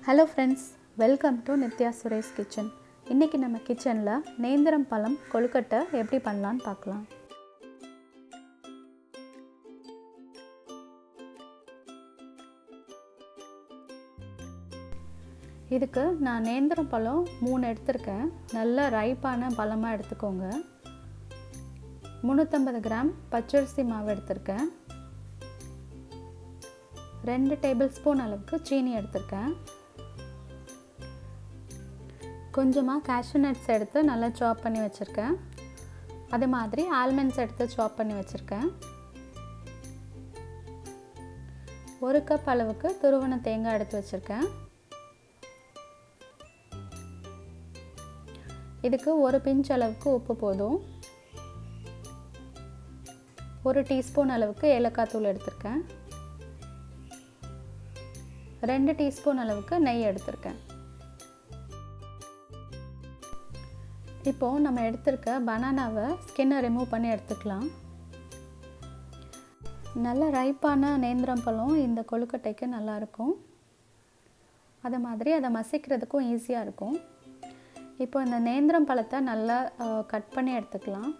Hello friends, welcome to Nithya Suresh kitchen. இன்னைக்கு நம்ம கிச்சன்ல நேந்திரம் பழம் கொழுக்கட்டை எப்படி பண்ணலாம்னு பார்க்கலாம். இதுக்கு நான் நேந்திரம் பழம் 3 எடுத்துர்க்கேன். நல்ல ரைப்பான பழமா எடுத்துக்கோங்க. 350 கிராம் பச்சரிசி மாவு எடுத்துர்க்கேன். 2 டேபிள்ஸ்பூன் அளவுக்கு சீனி எடுத்துர்க்கேன். கொஞ்சமாக cashew nuts எடுத்து நல்லா சாப் பண்ணி வச்சுருக்கேன். அதே மாதிரி ஆல்மண்ட்ஸ் எடுத்து சாப் பண்ணி வச்சுருக்கேன். 1 கப் அளவுக்கு துருவன தேங்காய் எடுத்து வச்சுருக்கேன். இதுக்கு 1 பிஞ்ச் அளவுக்கு உப்பு போதும். 1 டீஸ்பூன் அளவுக்கு ஏலக்காய் தூள் எடுத்திருக்கேன். 2 டீஸ்பூன் அளவுக்கு நெய் எடுத்திருக்கேன். இப்போ நம்ம எடுத்துர்க்க பனானாவை ஸ்கின்னை ரிமூவ் பண்ணி எடுத்துக்கலாம். நல்ல ரைப்பான நேந்திரம் பழம் இந்த கொழுக்கட்டைக்கு நல்லா இருக்கும். அதே மாதிரி அதை மசிக்கிறதுக்கும் ஈஸியாக இருக்கும். இப்போ இந்த நேந்திரம் பழத்தை நல்லா கட் பண்ணி எடுத்துக்கலாம்.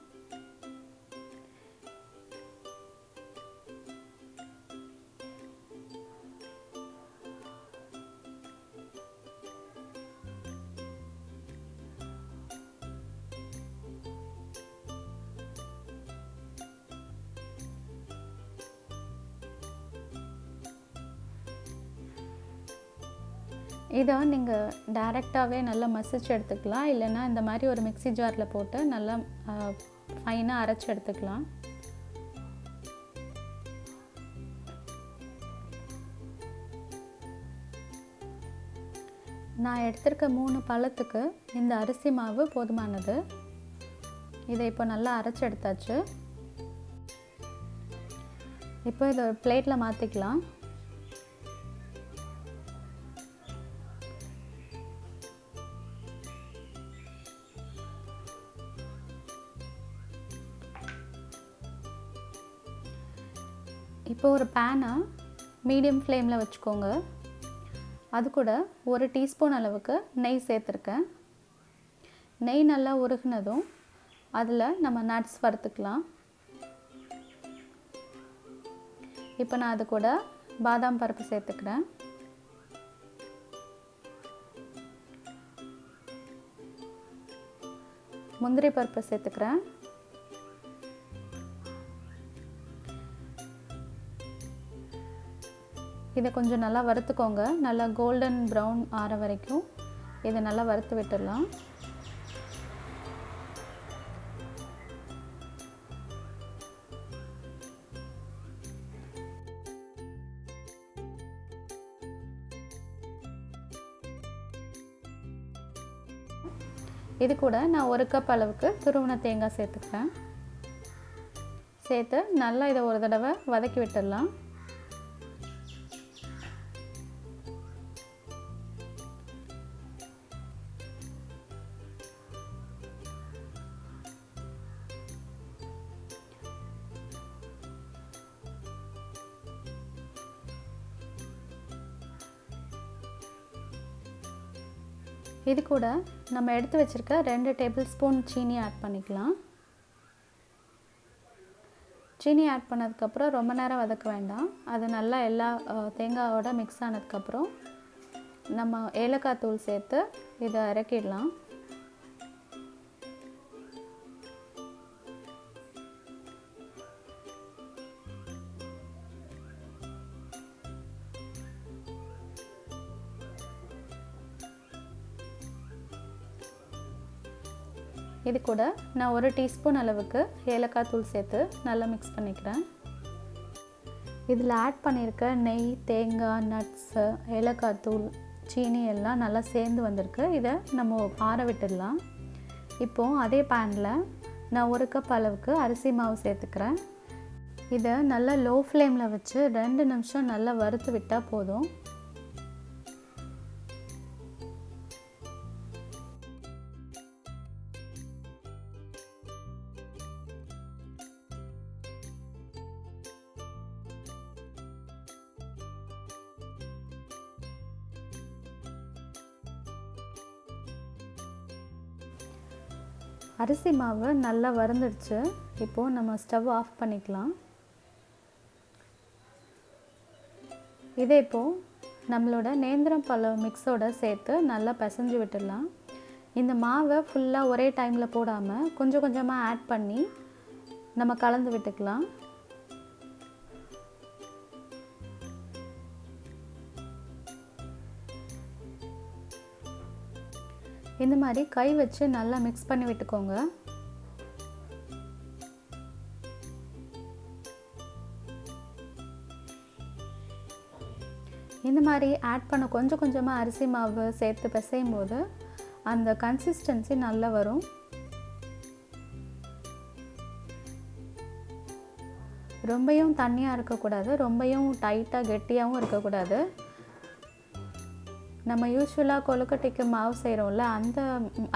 இதை நீங்கள் டைரெக்டாகவே நல்லா மசிச்சு எடுத்துக்கலாம். இல்லைன்னா இந்த மாதிரி ஒரு மிக்ஸி ஜாரில் போட்டு நல்லா ஃபைனாக அரைச்சி எடுத்துக்கலாம். நான் எடுத்திருக்க 3 பழத்துக்கு இந்த அரிசி மாவு போதுமானது. இதை இப்போ நல்லா அரைச்சி எடுத்தாச்சு. இப்போ இதை ஒரு பிளேட்டில் மாற்றிக்கலாம். இப்போ ஒரு பேனை மீடியம் ஃப்ளேமில் வச்சுக்கோங்க. அது கூட 1 டீஸ்பூன் அளவுக்கு நெய் சேர்த்துருக்கேன். நெய் நல்லா உருகுனதும் அதில் நம்ம நட்ஸ் வறுத்துக்கலாம். இப்போ நான் அது கூட பாதாம் பருப்பு சேர்த்துக்கிறேன். முந்திரி பருப்பு சேர்த்துக்கிறேன். இதை கொஞ்சம் நல்லா வறுத்துக்கோங்க. நல்லா கோல்டன் ப்ரௌன் ஆற வரைக்கும் இதை நல்லா வறுத்து விட்டுடலாம். இது கூட நான் 1 கப் அளவுக்கு துருவன தேங்காய் சேர்த்துக்கிறேன். சேர்த்து நல்லா இதை ஒரு தடவை வதக்கி விட்டுடலாம். இது கூட நம்ம எடுத்து வச்சுருக்க 2 டேபிள் ஸ்பூன் சீனி ஆட் பண்ணிக்கலாம். சீனி ஆட் பண்ணதுக்கப்புறம் ரொம்ப நேரம் வதக்க வேண்டாம். அது நல்லா எல்லா தேங்காயோட மிக்ஸ் ஆனதுக்கப்புறம் நம்ம ஏலக்காய் தூள் சேர்த்து இதை இறக்கிடலாம். இது கூட நான் 1 டீஸ்பூன் அளவுக்கு ஏலக்காய் தூள் சேர்த்து நல்லா மிக்ஸ் பண்ணிக்கிறேன். இதில் ஆட் பண்ணியிருக்க நெய், தேங்காய், நட்ஸு, ஏலக்காய் தூள், சீனி எல்லாம் நல்லா சேர்ந்து வந்திருக்கு. இதை நம்ம ஆற விட்டுடலாம். இப்போது அதே பேனில் நான் 1 கப் அளவுக்கு அரிசி மாவு சேர்த்துக்கிறேன். இதை நல்லா லோ ஃப்ளேமில் வச்சு 2 நிமிஷம் நல்லா வறுத்து விட்டால் போதும். அரிசி மாவு நல்லா வறுந்துடுச்சு. இப்போது நம்ம ஸ்டவ் ஆஃப் பண்ணிக்கலாம். இதே இப்போது நம்மளோட நேந்திரம் பழம் மிக்ஸோடு சேர்த்து நல்லா பிசைஞ்சு விட்டுடலாம். இந்த மாவை ஃபுல்லாக ஒரே டைமில் போடாமல் கொஞ்சம் கொஞ்சமாக ஆட் பண்ணி நம்ம கலந்து விட்டுக்கலாம். இந்த மாதிரி கை வச்சு நல்லா மிக்ஸ் பண்ணி விட்டுக்கோங்க. இந்த மாதிரி ஆட் பண்ண கொஞ்சம் கொஞ்சமாக அரிசி மாவு சேர்த்து பிசையும் போது அந்த கன்சிஸ்டன்சி நல்லா வரும். ரொம்பவும் தண்ணியாக இருக்கக்கூடாது, ரொம்பவும் டைட்டாக கெட்டியாகவும் இருக்கக்கூடாது. நம்ம யூஸ்வலாக கொழுக்கட்டைக்கு மாவு செய்கிறோம்ல,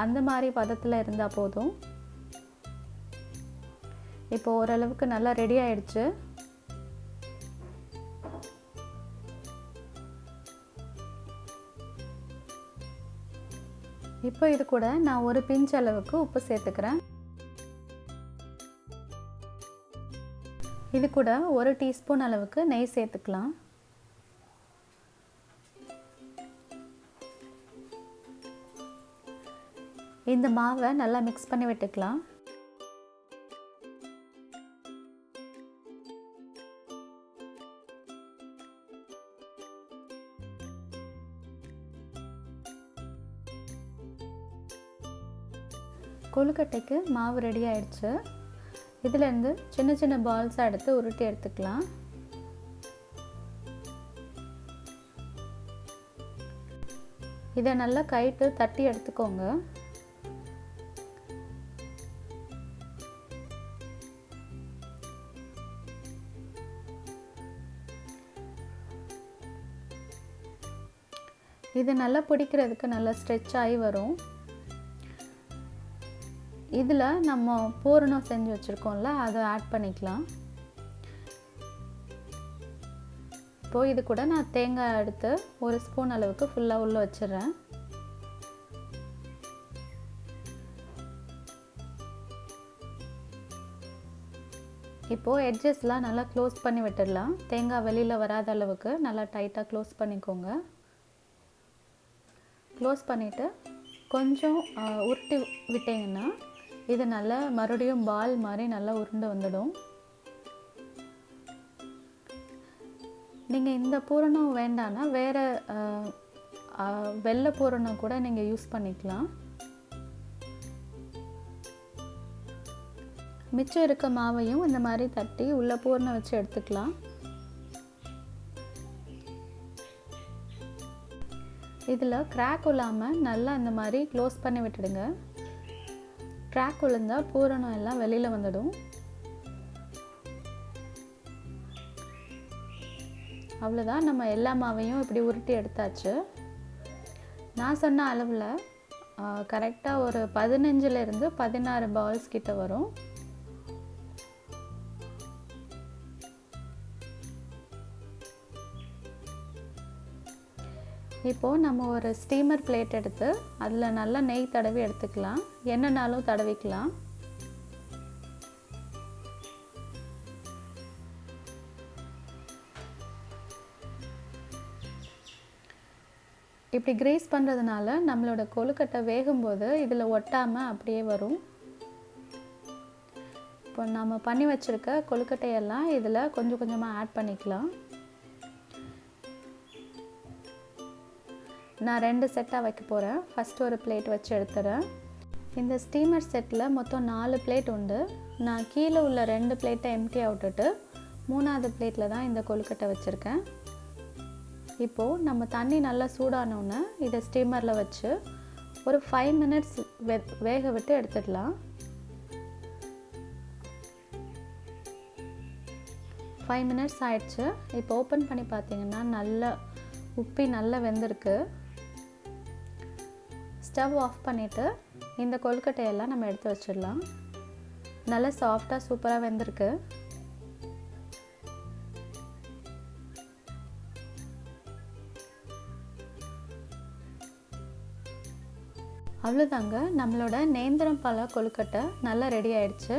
அந்த மாதிரி பதத்தில் இருந்தால் போதும். இப்போ ஓரளவுக்கு நல்லா ரெடி ஆயிடுச்சு. இப்போ இது கூட நான் ஒரு பிஞ்ச் அளவுக்கு உப்பு சேர்த்துக்கிறேன். இது கூட ஒரு டீஸ்பூன் அளவுக்கு நெய் சேர்த்துக்கலாம். இந்த மாவை நல்லா மிக்ஸ் பண்ணி விட்டுக்கலாம். கொழுக்கட்டைக்கு மாவு ரெடி ஆயிடுச்சு. இதிலேருந்து சின்ன சின்ன பால்ஸாக எடுத்து உருட்டி எடுத்துக்கலாம். இதை நல்லா கைட்டு தட்டி எடுத்துக்கோங்க. இது நல்லா பிடிக்கிறதுக்கு நல்லா ஸ்ட்ரெச் ஆகி வரும். இதில் நம்ம பூரணம் செஞ்சு வச்சுருக்கோம்ல, அதை ஆட் பண்ணிக்கலாம். இப்போது இது கூட நான் தேங்காய் எடுத்து ஒரு ஸ்பூன் அளவுக்கு ஃபுல்லாக உள்ளே வச்சிடுறேன். இப்போது எட்ஜஸ்லாம் நல்லா க்ளோஸ் பண்ணி விட்டுடலாம். தேங்காய் வெளியில் வராத அளவுக்கு நல்லா டைட்டாக க்ளோஸ் பண்ணிக்கோங்க. க்ளோஸ் பண்ணிவிட்டு கொஞ்சம் உருட்டி விட்டிங்கன்னா இது நல்லா மறுபடியும் பால் மாதிரி நல்லா உருண்டு வந்துடும். நீங்கள் இந்த பூரணம் வேண்டான்னா வேறு வெள்ளை பூரணம் கூட நீங்கள் யூஸ் பண்ணிக்கலாம். மிச்சம் இருக்க மாவையும் இந்த மாதிரி தட்டி உள்ள பூரணம் வச்சு எடுத்துக்கலாம். இதில் கிராக் இல்லாமல் நல்லா இந்த மாதிரி க்ளோஸ் பண்ணி விட்டுடுங்க. கிராக் விழுந்தால் பூரணம் எல்லாம் வெளியில் வந்துடும். அவ்வளோதான், நம்ம எல்லா மாவையும் இப்படி உருட்டி எடுத்தாச்சு. நான் சொன்ன அளவில் கரெக்டாக ஒரு 15லேருந்து 16 பால்ஸ் கிட்ட வரும். இப்போது நம்ம ஒரு ஸ்டீமர் பிளேட் எடுத்து அதில் நல்லா நெய் தடவி எடுத்துக்கலாம். எண்ணெய்னாலும் தடவிக்கலாம். இப்படி கிரீஸ் பண்ணுறதுனால நம்மளோட கொழுக்கட்டை வேகும்போது இதில் ஒட்டாமல் அப்படியே வரும். இப்போ நம்ம பண்ணி வச்சுருக்க கொழுக்கட்டையெல்லாம் இதில் கொஞ்சம் கொஞ்சமாக ஆட் பண்ணிக்கலாம். நான் 2 செட்டாக வைக்க போகிறேன். ஃபஸ்ட்டு ஒரு பிளேட் வச்சு எடுத்துகிறேன். இந்த ஸ்டீமர் செட்டில் மொத்தம் 4 பிளேட் உண்டு. நான் கீழே உள்ள 2 பிளேட்டை எம்டியாக விட்டுட்டு 3ஆவது பிளேட்டில் தான் இந்த கொழுக்கட்டை வச்சுருக்கேன். இப்போது நம்ம தண்ணி நல்லா சூடானோன்னே இதை ஸ்டீமரில் வச்சு ஒரு 5 மினிட்ஸ் வேக விட்டு எடுத்துடலாம். 5 மினிட்ஸ் ஆயிடுச்சு. இப்போ ஓப்பன் பண்ணி பார்த்தீங்கன்னா நல்லா உப்பி நல்லா வெந்திருக்கு. ஸ்டவ் ஆஃப் பண்ணிவிட்டு இந்த கொழுக்கட்டையெல்லாம் நம்ம எடுத்து வச்சிடலாம். நல்லா சாஃப்டாக சூப்பராக வெந்திருக்கு. அவ்வளோதாங்க, நம்மளோட நேந்திரம் பழ கொழுக்கட்டை நல்லா ரெடி ஆயிடுச்சு.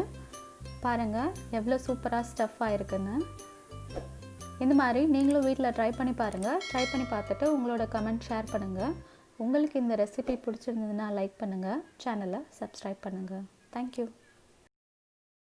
பாருங்கள் எவ்வளோ சூப்பராக ஸ்டஃப் ஆகிருக்குன்னு. இந்த மாதிரி நீங்களும் வீட்டில் ட்ரை பண்ணி பாருங்கள். ட்ரை பண்ணி பார்த்துட்டு உங்களோட கமெண்ட் ஷேர் பண்ணுங்கள். உங்களுக்கு இந்த ரெசிபி பிடிச்சிருந்ததுன்னா லைக் பண்ணுங்கள், சேனலை சப்ஸ்கிரைப் பண்ணுங்கள். தேங்க்யூ.